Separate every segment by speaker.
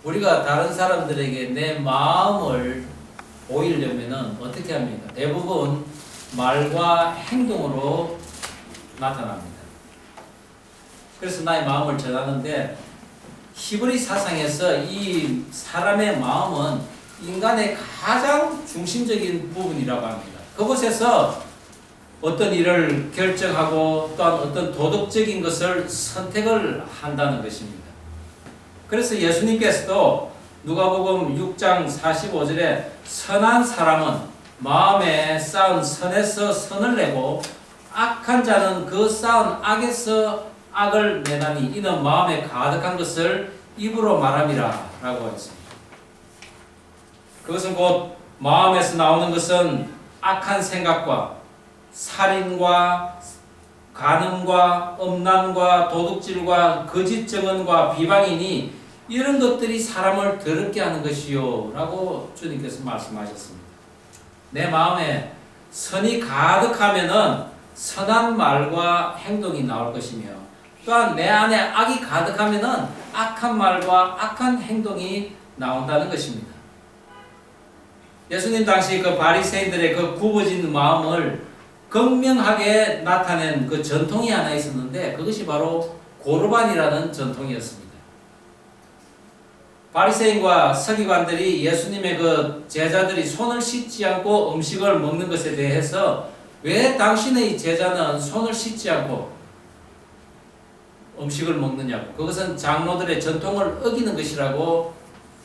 Speaker 1: 우리가 다른 사람들에게 내 마음을 보이려면은 어떻게 합니까? 대부분 말과 행동으로 나타납니다. 그래서 나의 마음을 전하는데 히브리 사상에서 이 사람의 마음은 인간의 가장 중심적인 부분이라고 합니다. 그곳에서 어떤 일을 결정하고 또한 어떤 도덕적인 것을 선택을 한다는 것입니다. 그래서 예수님께서도 누가복음 6장 45절에 선한 사람은 마음에 쌓은 선에서 선을 내고 악한 자는 그 쌓은 악에서 악을 내나니 이는 마음에 가득한 것을 입으로 말함이라 라고 했습니다. 그것은 곧 마음에서 나오는 것은 악한 생각과 살인과 간음과 음란과 도둑질과 거짓 증언과 비방이니 이런 것들이 사람을 더럽게 하는 것이요 라고 주님께서 말씀하셨습니다. 내 마음에 선이 가득하면은 선한 말과 행동이 나올 것이며 또한 내 안에 악이 가득하면은 악한 말과 악한 행동이 나온다는 것입니다. 예수님 당시 그 바리새인들의 그 굽어진 마음을 극명하게 나타낸 그 전통이 하나 있었는데 그것이 바로 고르반이라는 전통이었습니다. 바리새인과 서기관들이 예수님의 그 제자들이 손을 씻지 않고 음식을 먹는 것에 대해서 왜 당신의 제자는 손을 씻지 않고 음식을 먹느냐고, 그것은 장로들의 전통을 어기는 것이라고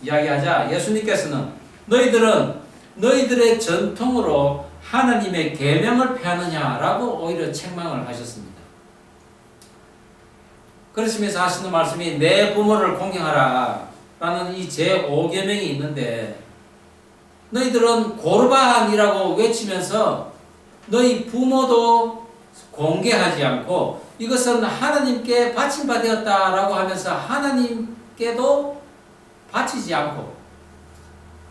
Speaker 1: 이야기하자 예수님께서는 너희들은 너희들의 전통으로 하나님의 계명을 폐하느냐라고 오히려 책망을 하셨습니다. 그러시면서 하시는 말씀이 내 부모를 공경하라 라는 이 제5계명이 있는데 너희들은 고르반이라고 외치면서 너희 부모도 공개하지 않고 이것은 하나님께 바친 바 되었다라고 하면서 하나님께도 바치지 않고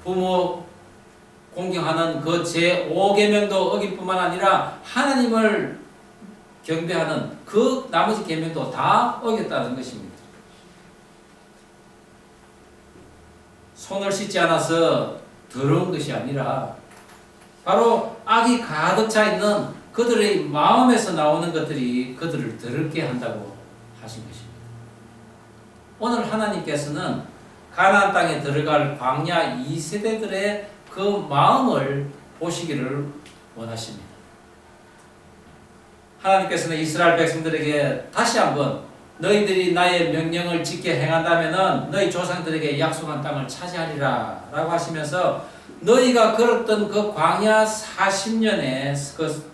Speaker 1: 부모 공경하는 그 제5계명도 어길 뿐만 아니라 하나님을 경배하는 그 나머지 계명도 다 어겼다는 것입니다. 손을 씻지 않아서 더러운 것이 아니라 바로 악이 가득 차 있는 그들의 마음에서 나오는 것들이 그들을 더럽게 한다고 하신 것입니다. 오늘 하나님께서는 가나안 땅에 들어갈 광야 2세대들의 그 마음을 보시기를 원하십니다. 하나님께서는 이스라엘 백성들에게 다시 한번 너희들이 나의 명령을 지켜 행한다면은 너희 조상들에게 약속한 땅을 차지하리라 라고 하시면서 너희가 걸었던 그 광야 40년의 그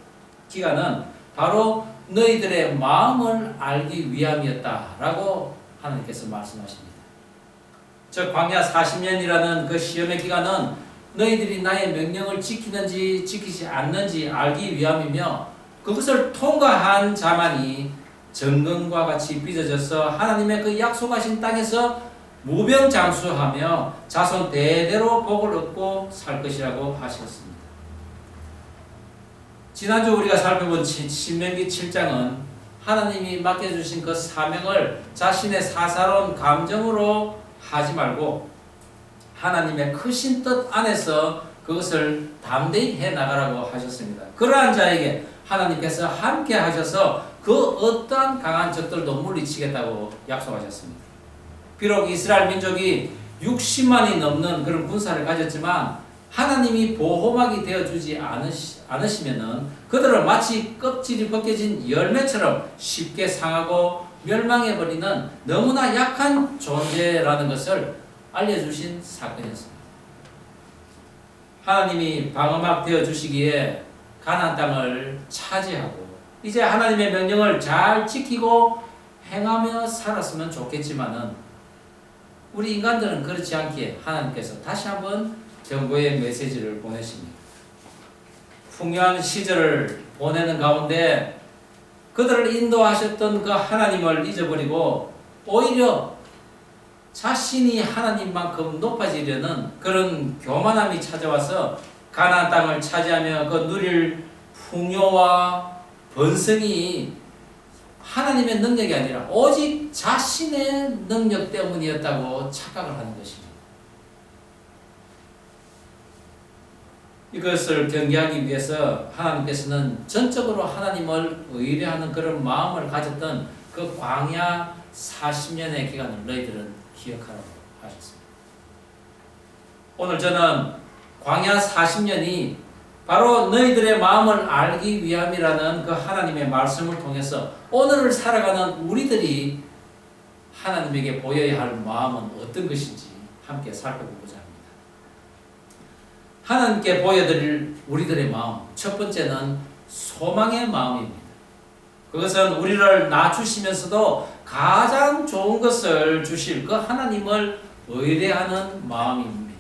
Speaker 1: 기간은 바로 너희들의 마음을 알기 위함이었다라고 하나님께서 말씀하십니다. 저 광야 40년이라는 그 시험의 기간은 너희들이 나의 명령을 지키는지 지키지 않는지 알기 위함이며 그것을 통과한 자만이 정금과 같이 빚어져서 하나님의 그 약속하신 땅에서 무병장수하며 자손 대대로 복을 얻고 살 것이라고 하셨습니다. 지난주 우리가 살펴본 신명기 7장은 하나님이 맡겨주신 그 사명을 자신의 사사로운 감정으로 하지 말고 하나님의 크신 뜻 안에서 그것을 담대히 해나가라고 하셨습니다. 그러한 자에게 하나님께서 함께 하셔서 그 어떠한 강한 적들도 물리치겠다고 약속하셨습니다. 비록 이스라엘 민족이 60만이 넘는 그런 군사를 가졌지만 하나님이 보호막이 되어주지 않으시면은 그들은 마치 껍질이 벗겨진 열매처럼 쉽게 상하고 멸망해버리는 너무나 약한 존재라는 것을 알려주신 사건이었습니다. 하나님이 방어막 되어주시기에 가나안 땅을 차지하고 이제 하나님의 명령을 잘 지키고 행하며 살았으면 좋겠지만은 우리 인간들은 그렇지 않기에 하나님께서 다시 한번 경고의 메시지를 보내십니다. 풍요한 시절을 보내는 가운데 그들을 인도하셨던 그 하나님을 잊어버리고 오히려 자신이 하나님만큼 높아지려는 그런 교만함이 찾아와서 가나안 땅을 차지하며 그 누릴 풍요와 번성이 하나님의 능력이 아니라 오직 자신의 능력 때문이었다고 착각을 하는 것입니다. 이것을 경계하기 위해서 하나님께서는 전적으로 하나님을 의뢰하는 그런 마음을 가졌던 그 광야 40년의 기간을 너희들은 기억하라고 하셨습니다. 오늘 저는 광야 40년이 바로 너희들의 마음을 알기 위함이라는 그 하나님의 말씀을 통해서 오늘을 살아가는 우리들이 하나님에게 보여야 할 마음은 어떤 것인지 함께 살펴보고자 합니다. 하나님께 보여드릴 우리들의 마음, 첫 번째는 소망의 마음입니다. 그것은 우리를 낮추시면서도 가장 좋은 것을 주실 그 하나님을 의뢰하는 마음입니다.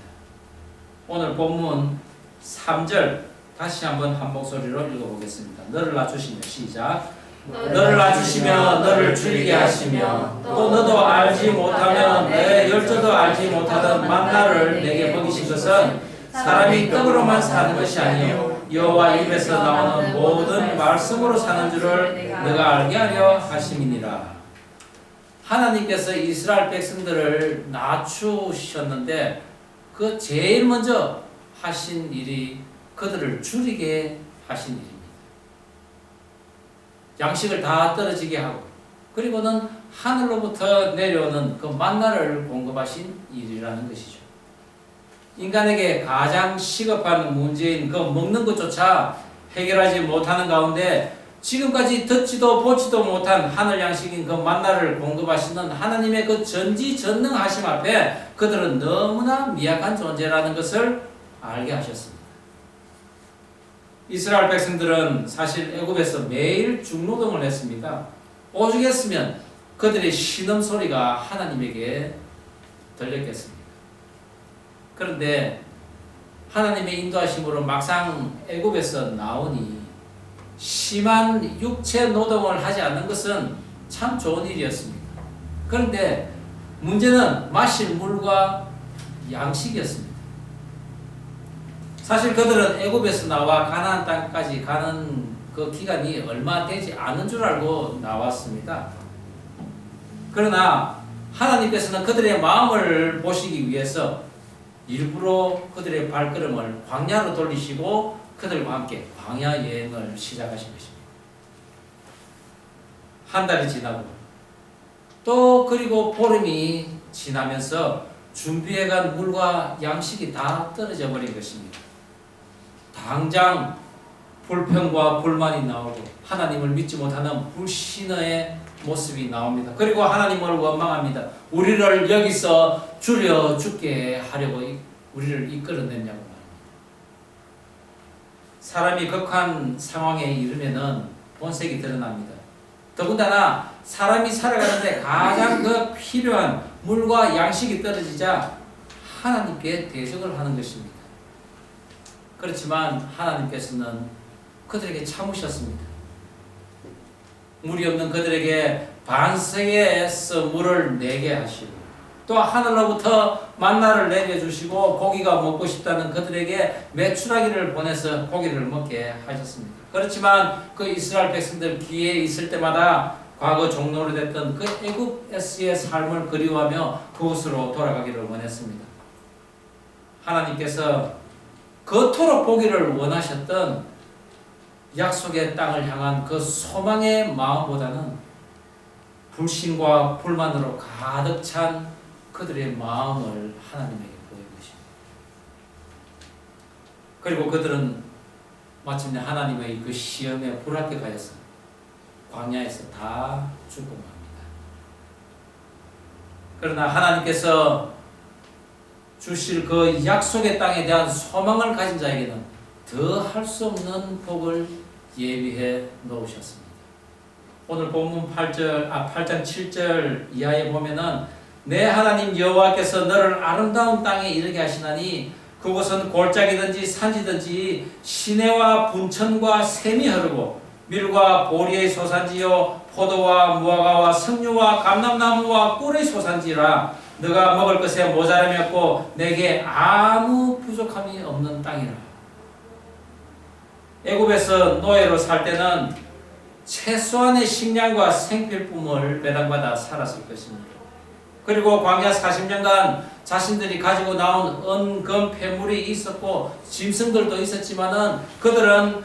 Speaker 1: 오늘 본문 3절 다시 한번 한 목소리로 읽어보겠습니다. 너를 낮추시며 시작. 너를 낮추시며 너를 줄이게 하시며 또 너도 알지 못하면 내 열조도 알지 못하던 만나를 내게 먹이신 것은 사람이 떡으로만 사는 것이 아니요 여호와 입에서 나오는 모든 말씀으로 사는 줄을 내가 알게 하려 하심이니라. 하나님께서 이스라엘 백성들을 낮추셨는데 그 제일 먼저 하신 일이 그들을 줄이게 하신 일입니다. 양식을 다 떨어지게 하고 그리고는 하늘로부터 내려오는 그 만나를 공급하신 일이라는 것이죠. 인간에게 가장 시급한 문제인 그 먹는 것조차 해결하지 못하는 가운데 지금까지 듣지도 보지도 못한 하늘 양식인 그 만나를 공급하시는 하나님의 그 전지전능하심 앞에 그들은 너무나 미약한 존재라는 것을 알게 하셨습니다. 이스라엘 백성들은 사실 애굽에서 매일 중노동을 했습니다. 오죽했으면 그들의 신음소리가 하나님에게 들렸겠습니다. 그런데 하나님의 인도하심으로 막상 애굽에서 나오니 심한 육체 노동을 하지 않는 것은 참 좋은 일이었습니다. 그런데 문제는 마실 물과 양식이었습니다. 사실 그들은 애굽에서 나와 가나안 땅까지 가는 그 기간이 얼마 되지 않은 줄 알고 나왔습니다. 그러나 하나님께서는 그들의 마음을 보시기 위해서 일부러 그들의 발걸음을 광야로 돌리시고 그들과 함께 광야 여행을 시작하신 것입니다. 한 달이 지나고 또 그리고 보름이 지나면서 준비해간 물과 양식이 다 떨어져 버린 것입니다. 당장 불평과 불만이 나오고 하나님을 믿지 못하는 불신의 모습이 나옵니다. 그리고 하나님을 원망합니다. 우리를 여기서 줄여 죽게 하려고 우리를 이끌어냈냐고 말합니다. 사람이 극한 상황에 이르면은 본색이 드러납니다. 더군다나 사람이 살아가는데 가장 그 필요한 물과 양식이 떨어지자 하나님께 대적을 하는 것입니다. 그렇지만 하나님께서는 그들에게 참으셨습니다. 물이 없는 그들에게 반석에서 물을 내게 하시고 또 하늘로부터 만나를 내려주시고 고기가 먹고 싶다는 그들에게 메추라기를 보내서 고기를 먹게 하셨습니다. 그렇지만 그 이스라엘 백성들 기회에 있을 때마다 과거 종로로 됐던 그 애굽에서의 삶을 그리워하며 그곳으로 돌아가기를 원했습니다. 하나님께서 그토록 보기를 원하셨던 약속의 땅을 향한 그 소망의 마음보다는 불신과 불만으로 가득 찬 그들의 마음을 하나님에게 보인 것입니다. 그리고 그들은 마침내 하나님의 그 시험에 불합격하여서 광야에서 다 죽고 맙니다. 그러나 하나님께서 주실 그 약속의 땅에 대한 소망을 가진 자에게는 더 할 수 없는 복을 예비해 놓으셨습니다. 오늘 본문 8장 7절 이하에 보면은 내 하나님 여호와께서 너를 아름다운 땅에 이르게 하시나니 그곳은 골짜기든지 산지든지 시내와 분천과 샘이 흐르고 밀과 보리의 소산지요 포도와 무화과와 석류와 감람나무와 꿀의 소산지라 너가 먹을 것에 모자람이 없고 내게 아무 부족함이 없는 땅이라. 애굽에서 노예로 살 때는 최소한의 식량과 생필품을 배당받아 살았을 것입니다. 그리고 광야 40년간 자신들이 가지고 나온 은금 폐물이 있었고 짐승들도 있었지만은 그들은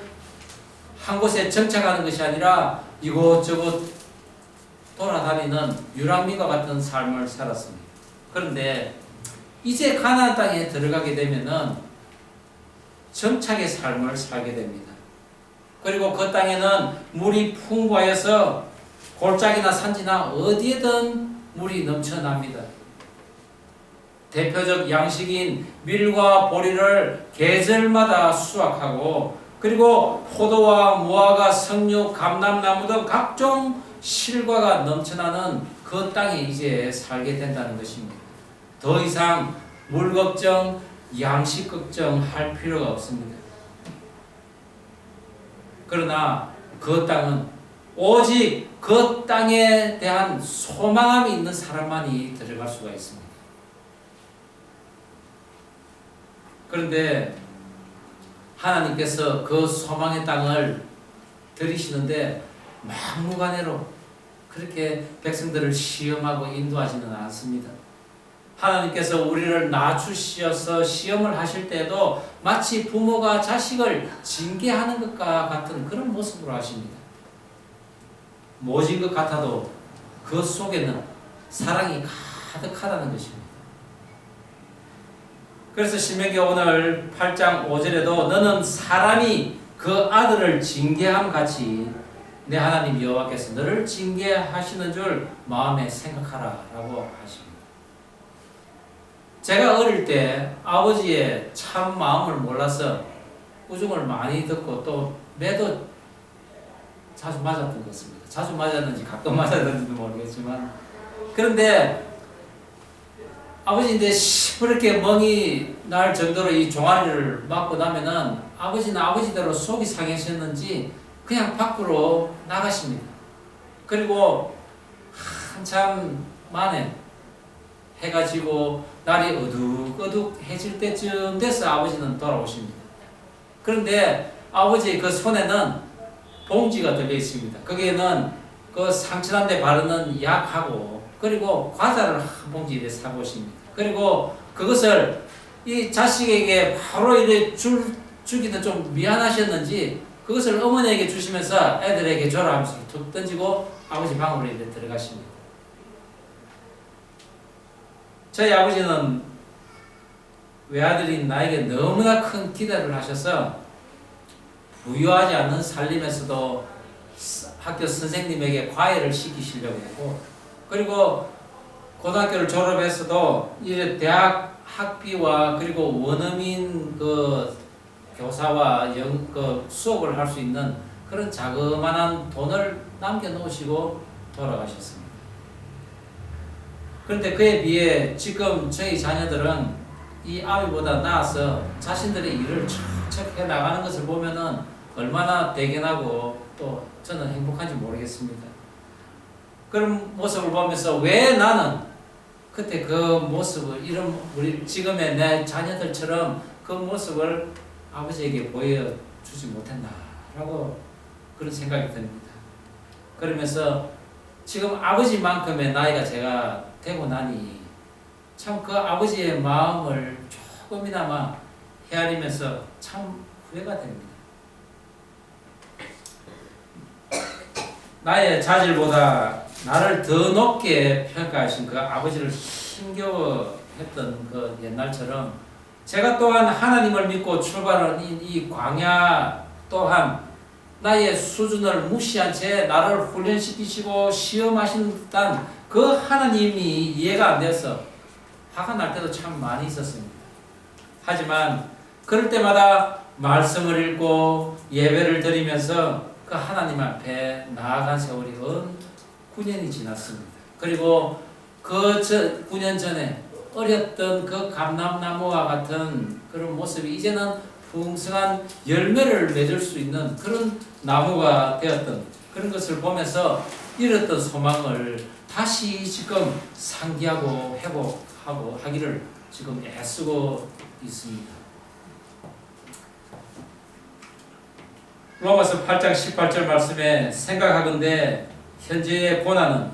Speaker 1: 한 곳에 정착하는 것이 아니라 이곳저곳 돌아다니는 유랑민과 같은 삶을 살았습니다. 그런데 이제 가나안 땅에 들어가게 되면은 정착의 삶을 살게 됩니다. 그리고 그 땅에는 물이 풍부하여서 골짜기나 산지나 어디에든 물이 넘쳐납니다. 대표적 양식인 밀과 보리를 계절마다 수확하고 그리고 포도와 무화과, 석류, 감람나무 등 각종 실과가 넘쳐나는 그 땅에 이제 살게 된다는 것입니다. 더 이상 물 걱정, 양식 걱정 할 필요가 없습니다. 그러나 그 땅은 오직 그 땅에 대한 소망함이 있는 사람만이 들어갈 수가 있습니다. 그런데 하나님께서 그 소망의 땅을 들이시는데 막무가내로 그렇게 백성들을 시험하고 인도하지는 않습니다. 하나님께서 우리를 낮추셔서 시험을 하실 때도 마치 부모가 자식을 징계하는 것과 같은 그런 모습으로 하십니다. 모진 것 같아도 그 속에는 사랑이 가득하다는 것입니다. 그래서 신명기 오늘 8장 5절에도 너는 사람이 그 아들을 징계함 같이 내 하나님 여호와께서 너를 징계하시는 줄 마음에 생각하라 라고 하십니다. 제가 어릴 때 아버지의 참 마음을 몰라서 우중을 많이 듣고 또 매도 자주 맞았던 것 같습니다. 자주 맞았는지 가끔 맞았는지도 모르겠지만 그런데 아버지인데 시퍼렇게 멍이 날 정도로 이 종아리를 맞고 나면은 아버지는 아버지대로 속이 상하셨는지 그냥 밖으로 나가십니다. 그리고 한참 만에 해가 지고 날이 어둑어둑해질 때쯤 돼서 아버지는 돌아오십니다. 그런데 아버지의 그 손에는 봉지가 들려 있습니다. 거기에는 그 상처난 데 바르는 약하고 그리고 과자를 한 봉지에 사고 오십니다. 그리고 그것을 이 자식에게 바로 이래 주기는 좀 미안하셨는지 그것을 어머니에게 주시면서 애들에게 줘라 하면서 툭 던지고 아버지 방으로 이래 들어가십니다. 저희 아버지는 외아들인 나에게 너무나 큰 기대를 하셔서 부유하지 않은 살림에서도 학교 선생님에게 과외를 시키시려고 했고 그리고 고등학교를 졸업해서도 이제 대학 학비와 그리고 원어민 그 교사와 그 수업을 할 수 있는 그런 자그마한 돈을 남겨놓으시고 돌아가셨습니다. 그런데 그에 비해 지금 저희 자녀들은 이 아비보다 나아서 자신들의 일을 척척 해 나가는 것을 보면은 얼마나 대견하고 또 저는 행복한지 모르겠습니다. 그런 모습을 보면서 왜 나는 그때 그 모습을 이런 우리 지금의 내 자녀들처럼 그 모습을 아버지에게 보여주지 못했나라고 그런 생각이 듭니다. 그러면서 지금 아버지만큼의 나이가 제가 되고 나니 참 그 아버지의 마음을 조금이나마 헤아리면서 참 후회가 됩니다. 나의 자질보다 나를 더 높게 평가하신 그 아버지를 힘겨워했던 그 옛날처럼 제가 또한 하나님을 믿고 출발한 이 광야 또한 나의 수준을 무시한 채 나를 훈련시키시고 시험하신 듯한 그 하나님이 이해가 안 돼서 화가 날 때도 참 많이 있었습니다. 하지만 그럴 때마다 말씀을 읽고 예배를 드리면서 그 하나님 앞에 나아간 세월이 9년이 지났습니다. 그리고 그 9년 전에 어렸던 그 감람나무와 같은 그런 모습이 이제는 풍성한 열매를 맺을 수 있는 그런 나무가 되었던 그런 것을 보면서 잃었던 소망을 다시 지금 상기하고 회복하고 하기를 지금 애쓰고 있습니다. 로마서 8장 18절 말씀에 생각하건대 현재의 고난은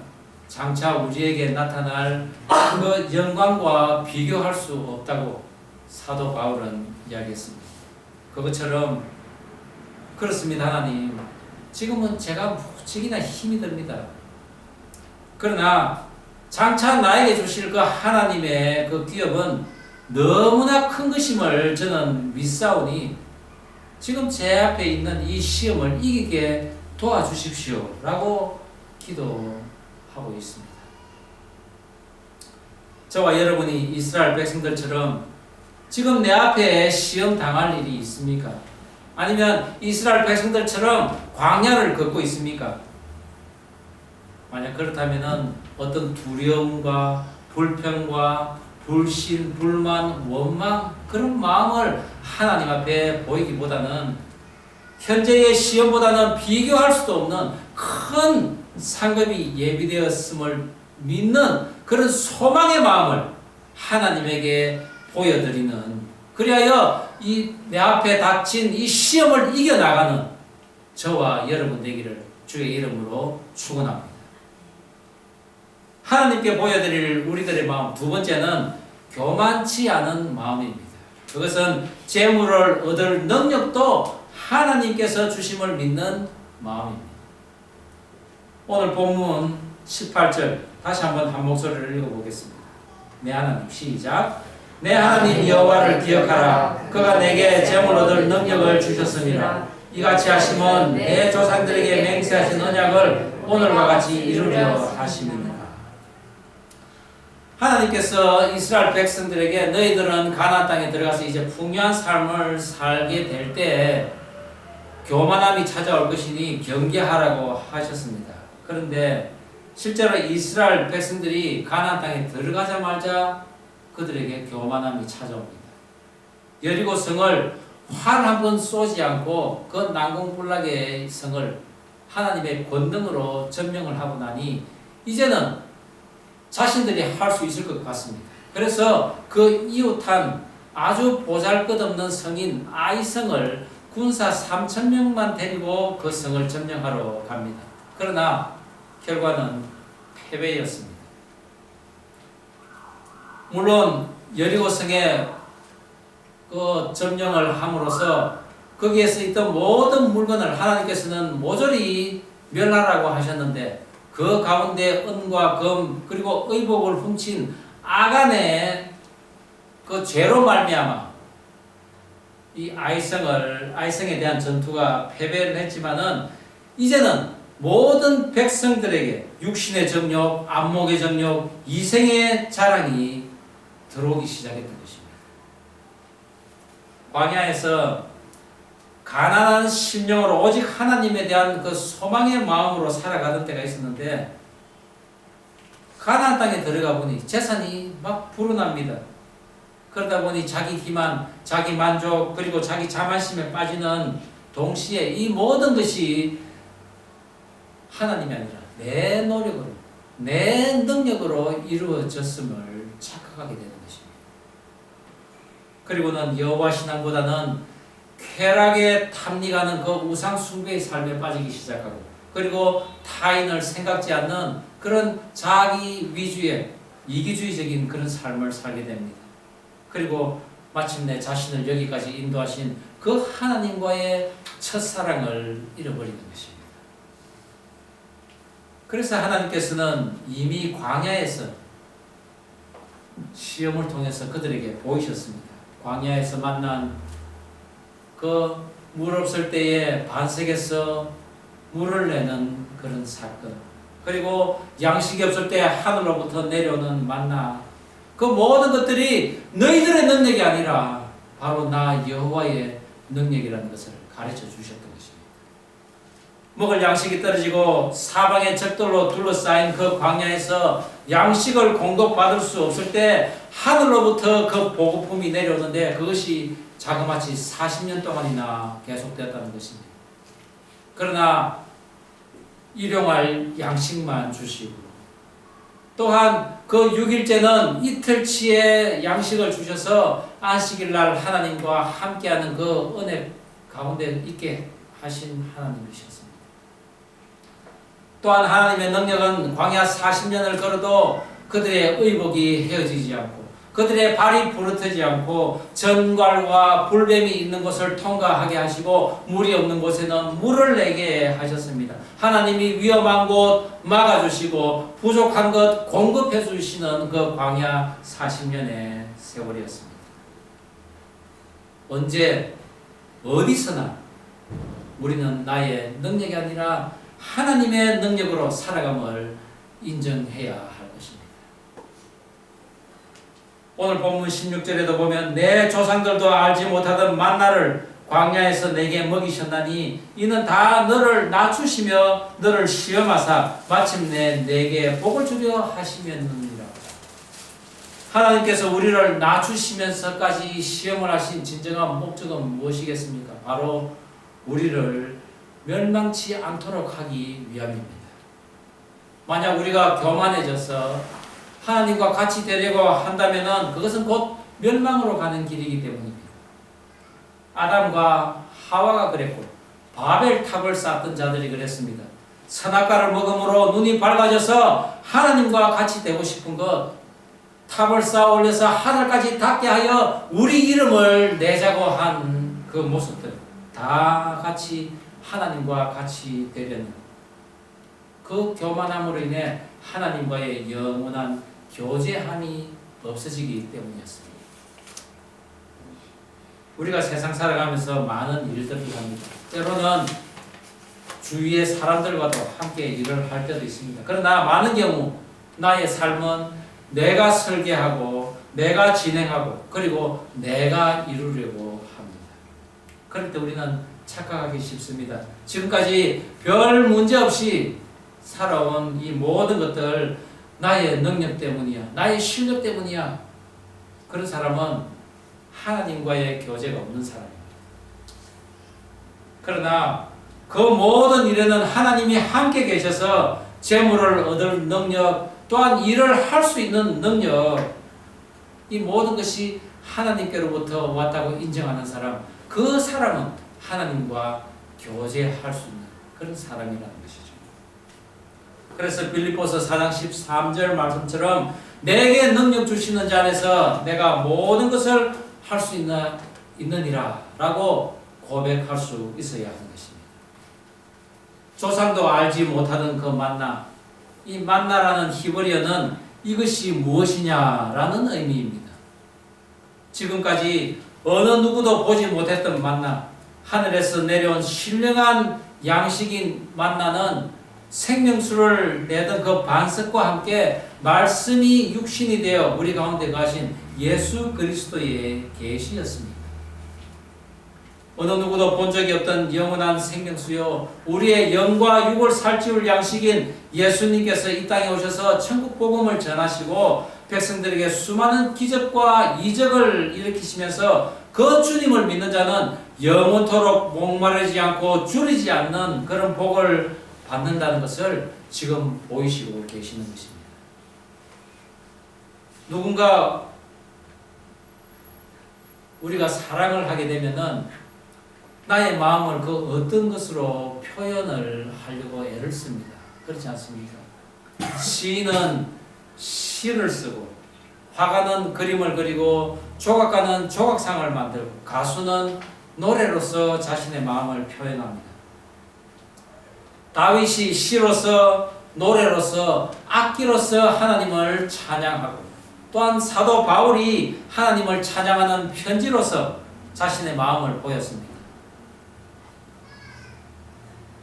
Speaker 1: 장차 우리에게 나타날 그 영광과 비교할 수 없다고 사도 바울은 이야기했습니다. 그것처럼 그렇습니다. 하나님, 지금은 제가 무척이나 힘이 듭니다. 그러나 장차 나에게 주실 그 하나님의 그 기업은 너무나 큰 것임을 저는 믿사오니 지금 제 앞에 있는 이 시험을 이기게 도와주십시오 라고 기도하고 있습니다. 저와 여러분이 이스라엘 백성들처럼 지금 내 앞에 시험 당할 일이 있습니까? 아니면 이스라엘 백성들처럼 광야를 걷고 있습니까? 만약 그렇다면 어떤 두려움과 불평과 불신, 불만, 원망 그런 마음을 하나님 앞에 보이기보다는 현재의 시험보다는 비교할 수도 없는 큰 상급이 예비되었음을 믿는 그런 소망의 마음을 하나님에게 보여드리는, 그리하여 이 내 앞에 닥친 이 시험을 이겨나가는 저와 여러분 되기를 주의 이름으로 축원합니다. 하나님께 보여드릴 우리들의 마음 두 번째는 교만치 않은 마음입니다. 그것은 재물을 얻을 능력도 하나님께서 주심을 믿는 마음입니다. 오늘 본문 18절 다시 한번 한 목소리를 읽어보겠습니다. 내 하나님, 시작. 내 하나님 여호와를 기억하라. 그가 내게 재물 얻을 능력을 주셨음이라. 이같이 하심은 내 조상들에게 맹세하신 언약을 오늘과 같이 이루려 하심이니라. 하나님께서 이스라엘 백성들에게 너희들은 가나안 땅에 들어가서 이제 풍요한 삶을 살게 될 때 교만함이 찾아올 것이니 경계하라고 하셨습니다. 그런데 실제로 이스라엘 백성들이 가나안 땅에 들어가자마자 그들에게 교만함이 찾아옵니다. 여리고 성을 활 한 번 쏘지 않고 그 난공불락의 성을 하나님의 권능으로 점령을 하고 나니 이제는 자신들이 할 수 있을 것 같습니다. 그래서 그 이웃한 아주 보잘것없는 성인 아이성을 군사 3,000명만 데리고 그 성을 점령하러 갑니다. 그러나 결과는 패배였습니다. 물론 여리고 성에 그 점령을 함으로써 거기에서 있던 모든 물건을 하나님께서는 모조리 멸하라고 하셨는데 그 가운데 은과 금 그리고 의복을 훔친 아간의 그 죄로 말미암아 이 아이성에 대한 전투가 패배를 했지만은 이제는 모든 백성들에게 육신의 정욕, 안목의 정욕, 이생의 자랑이 들어오기 시작했던 것입니다. 광야에서 가난한 심령으로 오직 하나님에 대한 그 소망의 마음으로 살아가던 때가 있었는데 가나안 땅에 들어가 보니 재산이 막 불어납니다. 그러다 보니 자기 기만, 자기 만족 그리고 자기 자만심에 빠지는 동시에 이 모든 것이 하나님이 아니라 내 노력으로 내 능력으로 이루어졌음을 착각하게 되는 것입니다. 그리고는 여호와 신앙보다는 쾌락에 탐닉하는 그 우상 숭배의 삶에 빠지기 시작하고 그리고 타인을 생각지 않는 그런 자기 위주의 이기주의적인 그런 삶을 살게 됩니다. 그리고 마침내 자신을 여기까지 인도하신 그 하나님과의 첫사랑을 잃어버리는 것입니다. 그래서 하나님께서는 이미 광야에서 시험을 통해서 그들에게 보이셨습니다. 광야에서 만난 그 물 없을 때에 반석에서 물을 내는 그런 사건, 그리고 양식이 없을 때 하늘로부터 내려오는 만나, 그 모든 것들이 너희들의 능력이 아니라 바로 나 여호와의 능력이라는 것을 가르쳐 주셨던 것입니다. 먹을 양식이 떨어지고 사방의 적들로 둘러싸인 그 광야에서 양식을 공급받을 수 없을 때 하늘로부터 그 보급품이 내려오는데 그것이 자그마치 40년 동안이나 계속되었다는 것입니다. 그러나 일용할 양식만 주시고 또한 그 6일째는 이틀치의 양식을 주셔서 안식일 날 하나님과 함께하는 그 은혜 가운데 있게 하신 하나님이셨습니다. 또한 하나님의 능력은 광야 40년을 걸어도 그들의 의복이 헤어지지 않고 그들의 발이 부르트지 않고 전갈과 불뱀이 있는 곳을 통과하게 하시고 물이 없는 곳에는 물을 내게 하셨습니다. 하나님이 위험한 곳 막아주시고 부족한 것 공급해 주시는 그 광야 40년의 세월이었습니다. 언제 어디서나 우리는 나의 능력이 아니라 하나님의 능력으로 살아감을 인정해야 할 것입니다. 오늘 본문 16절에도 보면 내 조상들도 알지 못하던 만나를 광야에서 내게 먹이셨나니 이는 다 너를 낮추시며 너를 시험하사 마침내 내게 복을 주려 하시면느니라. 하나님께서 우리를 낮추시면서까지 시험을 하신 진정한 목적은 무엇이겠습니까? 바로 우리를 멸망치 않도록 하기 위함입니다. 만약 우리가 교만해져서 하나님과 같이 되려고 한다면 그것은 곧 멸망으로 가는 길이기 때문입니다. 아담과 하와가 그랬고 바벨탑을 쌓던 자들이 그랬습니다. 선악과를 먹음으로 눈이 밝아져서 하나님과 같이 되고 싶은 것, 탑을 쌓아 올려서 하늘까지 닿게 하여 우리 이름을 내자고 한 그 모습들, 다 같이 하나님과 같이 되려는 그 교만함으로 인해 하나님과의 영원한 교제함이 없어지기 때문이었습니다. 우리가 세상 살아가면서 많은 일들을 합니다. 때로는 주위의 사람들과도 함께 일을 할 때도 있습니다. 그러나 많은 경우 나의 삶은 내가 설계하고 내가 진행하고 그리고 내가 이루려고 합니다. 그럴 때 우리는 착각하기 쉽습니다. 지금까지 별 문제 없이 살아온 이 모든 것들 나의 능력 때문이야, 나의 실력 때문이야. 그런 사람은 하나님과의 교제가 없는 사람입니다. 그러나 그 모든 일에는 하나님이 함께 계셔서 재물을 얻을 능력, 또한 일을 할 수 있는 능력, 이 모든 것이 하나님께로부터 왔다고 인정하는 사람, 그 사람은 하나님과 교제할 수 있는 그런 사람이라는 것이죠. 그래서 빌립보서 4장 13절 말씀처럼 내게 능력 주시는 자 안에서 내가 모든 것을 할 수 있느니라 라고 고백할 수 있어야 하는 것입니다. 조상도 알지 못하던 그 만나, 이 만나라는 히브리어는 이것이 무엇이냐라는 의미입니다. 지금까지 어느 누구도 보지 못했던 만나, 하늘에서 내려온 신령한 양식인 만나는 생명수를 내던 그 반석과 함께 말씀이 육신이 되어 우리 가운데 가신 예수 그리스도의 계시였습니다. 어느 누구도 본 적이 없던 영원한 생명수요, 우리의 영과 육을 살찌울 양식인 예수님께서 이 땅에 오셔서 천국 복음을 전하시고 백성들에게 수많은 기적과 이적을 일으키시면서 그 주님을 믿는 자는 영원토록 목마르지 않고 줄이지 않는 그런 복을 받는다는 것을 지금 보이시고 계시는 것입니다. 누군가 우리가 사랑을 하게 되면은 나의 마음을 그 어떤 것으로 표현을 하려고 애를 씁니다. 그렇지 않습니까? 시인은 시를 쓰고, 화가는 그림을 그리고, 조각가는 조각상을 만들고, 가수는 노래로서 자신의 마음을 표현합니다. 다윗이 시로서, 노래로서, 악기로서 하나님을 찬양하고, 또한 사도 바울이 하나님을 찬양하는 편지로서 자신의 마음을 보였습니다.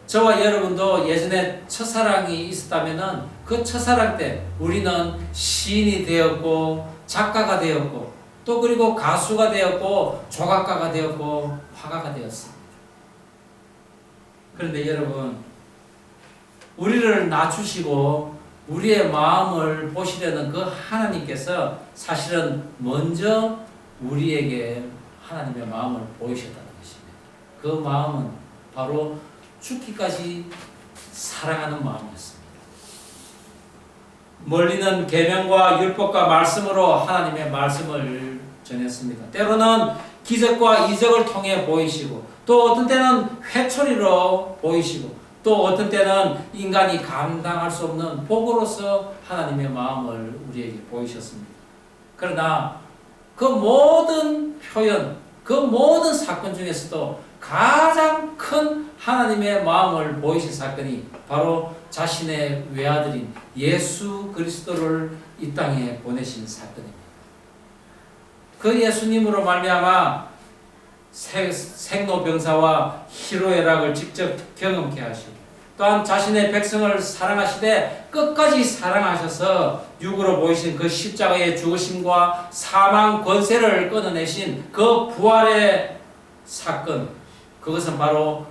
Speaker 1: 저와 여러분도 예전에 첫사랑이 있었다면 그 첫사랑 때 우리는 시인이 되었고 작가가 되었고 또 그리고 가수가 되었고 조각가가 되었고 화가가 되었습니다. 그런데 여러분, 우리를 낮추시고 우리의 마음을 보시려는 그 하나님께서 사실은 먼저 우리에게 하나님의 마음을 보이셨다는 것입니다. 그 마음은 바로 죽기까지 사랑하는 마음이었습니다. 멀리는 계명과 율법과 말씀으로 하나님의 말씀을 전했습니다. 때로는 기적과 이적을 통해 보이시고 또 어떤 때는 회초리로 보이시고 또 어떤 때는 인간이 감당할 수 없는 복으로서 하나님의 마음을 우리에게 보이셨습니다. 그러나 그 모든 표현, 그 모든 사건 중에서도 가장 큰 하나님의 마음을 보이신 사건이 바로 자신의 외아들인 예수 그리스도를 이 땅에 보내신 사건입니다. 그 예수님으로 말미암아 생로병사와 희로애락을 직접 경험케 하시고 또한 자신의 백성을 사랑하시되 끝까지 사랑하셔서 육으로 보이신 그 십자가의 죽으심과 사망 권세를 끊어내신 그 부활의 사건, 그것은 바로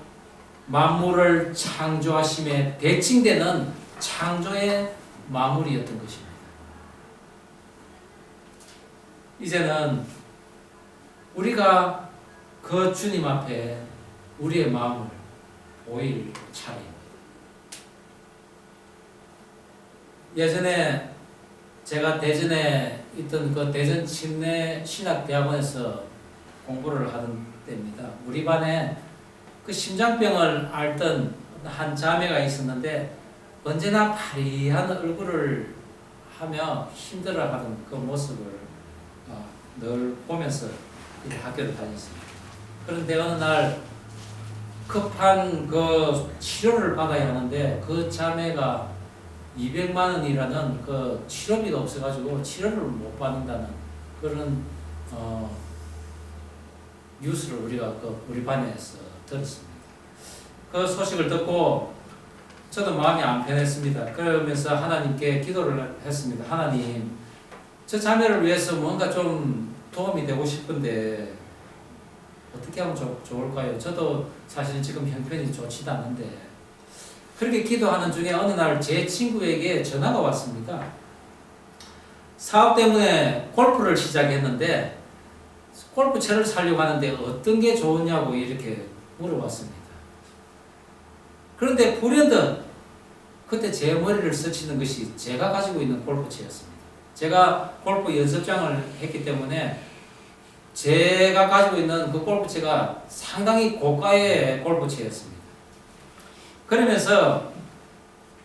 Speaker 1: 만물을 창조하심에 대칭되는 창조의 마무리였던 것입니다. 이제는 우리가 그 주님 앞에 우리의 마음을 보일 차례입니다. 예전에 제가 대전에 있던 그 대전 침례 신학대학원에서 공부를 하던 때입니다. 우리 반에 그 심장병을 앓던 한 자매가 있었는데 언제나 파리한 얼굴을 하며 힘들어하던 그 모습을 늘 보면서 학교를 다녔습니다. 그런데 어느 날 급한 그 치료를 받아야 하는데 그 자매가 200만 원이라는 그 치료비가 없어가지고 치료를 못 받는다는 그런 뉴스를 우리가 우리 반에서 들었습니다. 그 소식을 듣고 저도 마음이 안 편했습니다. 그러면서 하나님께 기도를 했습니다. 하나님, 저 자매를 위해서 뭔가 좀 도움이 되고 싶은데 어떻게 하면 좋을까요? 저도 사실 지금 형편이 좋지도 않은데. 그렇게 기도하는 중에 어느 날 제 친구에게 전화가 왔습니다. 사업 때문에 골프를 시작했는데 골프채를 사려고 하는데 어떤 게 좋으냐고 이렇게 물어봤습니다. 그런데 불현듯 그때 제 머리를 스치는 것이 제가 가지고 있는 골프채였습니다. 제가 골프 연습장을 했기 때문에 제가 가지고 있는 그 골프채가 상당히 고가의 골프채였습니다. 그러면서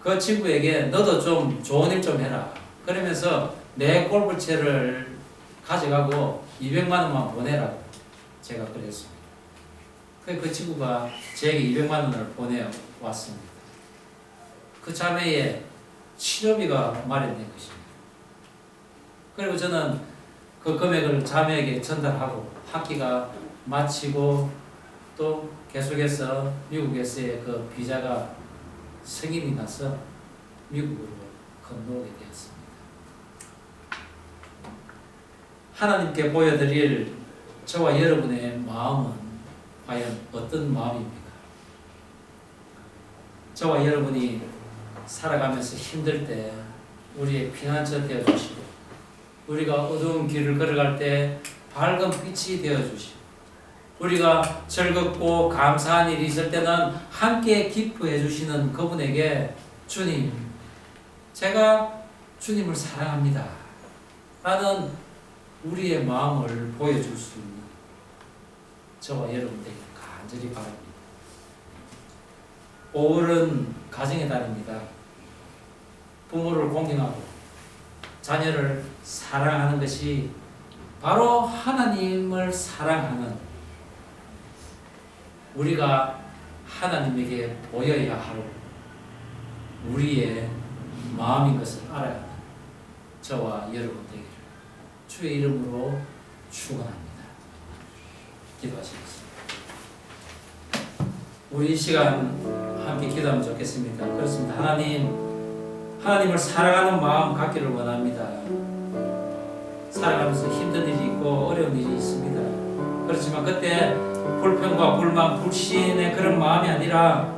Speaker 1: 그 친구에게 너도 좀 좋은 일 좀 해라. 그러면서 내 골프채를 가져가고 200만 원만 보내라고 제가 그랬습니다. 그 친구가 제게 200만 원을 보내왔습니다. 그 자매의 치료비가 마련된 것입니다. 그리고 저는 그 금액을 자매에게 전달하고 학기가 마치고 또 계속해서 미국에서의 그 비자가 승인이 나서 미국으로 건너오게 되었습니다. 하나님께 보여드릴 저와 여러분의 마음은 과연 어떤 마음입니까? 저와 여러분이 살아가면서 힘들 때 우리의 피난처 되어주시고 우리가 어두운 길을 걸어갈 때 밝은 빛이 되어주시고 우리가 즐겁고 감사한 일이 있을 때는 함께 기뻐해 주시는 그분에게 주님, 제가 주님을 사랑합니다 라는 우리의 마음을 보여줄 수 있는 저와 여러분들에게 간절히 바랍니다. 5월은 가정의 달입니다. 부모를 공경하고 자녀를 사랑하는 것이 바로 하나님을 사랑하는 우리가 하나님에게 보여야 할 우리의 마음인 것을 알아야 합니다. 저와 여러분 되기를 주의 이름으로 축원합니다. 기도하시겠습니다. 우리 이 시간 함께 기도하면 좋겠습니다. 그렇습니다. 하나님을 사랑하는 마음 갖기를 원합니다. 살아가면서 힘든 일이 있고 어려운 일이 있습니다. 그렇지만 그때 불평과 불만, 불신의 그런 마음이 아니라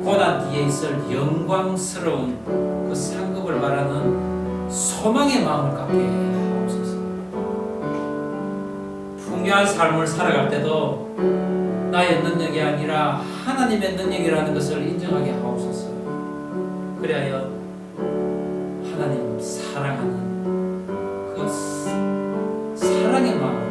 Speaker 1: 고난 뒤에 있을 영광스러운 그 상급을 바라는 소망의 마음을 갖게 하옵소서. 풍요한 삶을 살아갈 때도 나의 능력이 아니라 하나님의 능력이라는 것을 인정하게 하옵소서. 그리하여 하나님 사랑하는 그 사랑의 마음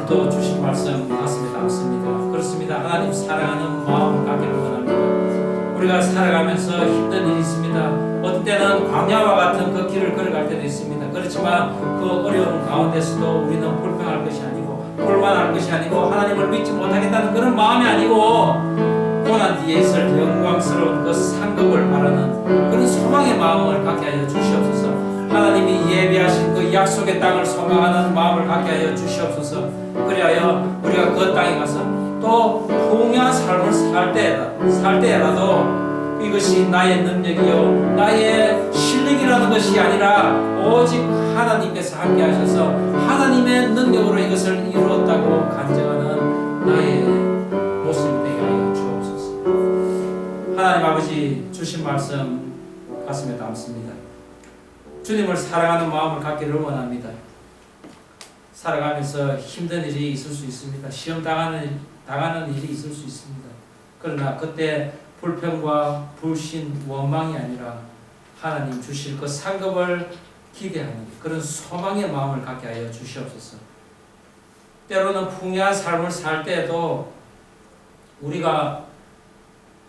Speaker 1: 오늘도 주신 말씀 가슴에 담습니다. 그렇습니다. 하나님 사랑하는 마음을 갖기를 원합니다. 우리가 살아가면서 힘든 일이 있습니다. 어떤 때는 광야와 같은 그 길을 걸어갈 때도 있습니다. 그렇지만 그 어려움 가운데서도 우리는 불평할 것이 아니고 불만할 것이 아니고 하나님을 믿지 못하겠다는 그런 마음이 아니고 고난 뒤에 있을 영광스러운 그 상급을 바라는 그런 소망의 마음을 갖게 하여 주시옵소서. 하나님이 예비하신 그 약속의 땅을 소망하는 마음을 갖게 하여 주시옵소서. 그리하여 우리가 그 땅에 가서 또 풍요한 삶을 살 때라도 이것이 나의 능력이요 나의 실력이라는 것이 아니라 오직 하나님께서 함께 하셔서 하나님의 능력으로 이것을 이루었다고 간증하는 나의 모습이 되게 하여 주옵소서. 하나님 아버지 주신 말씀 가슴에 담습니다. 주님을 사랑하는 마음을 갖기를 원합니다. 살아가면서 힘든 일이 있을 수 있습니다. 시험 당하는 일이 있을 수 있습니다. 그러나 그때 불평과 불신, 원망이 아니라 하나님 주실 그 상급을 기대하는 그런 소망의 마음을 갖게 하여 주시옵소서. 때로는 풍요한 삶을 살 때에도 우리가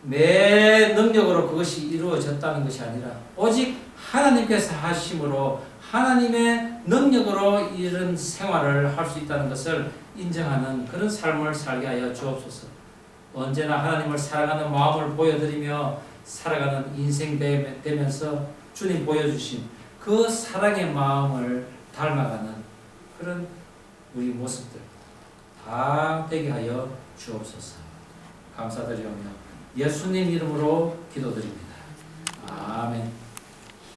Speaker 1: 내 능력으로 그것이 이루어졌다는 것이 아니라 오직 하나님께서 하심으로 하나님의 능력으로 이런 생활을 할 수 있다는 것을 인정하는 그런 삶을 살게 하여 주옵소서. 언제나 하나님을 사랑하는 마음을 보여드리며 살아가는 인생 되면서 주님 보여주신 그 사랑의 마음을 닮아가는 그런 우리 모습들 다 되게 하여 주옵소서. 감사드리오며 예수님 이름으로 기도드립니다. 아멘.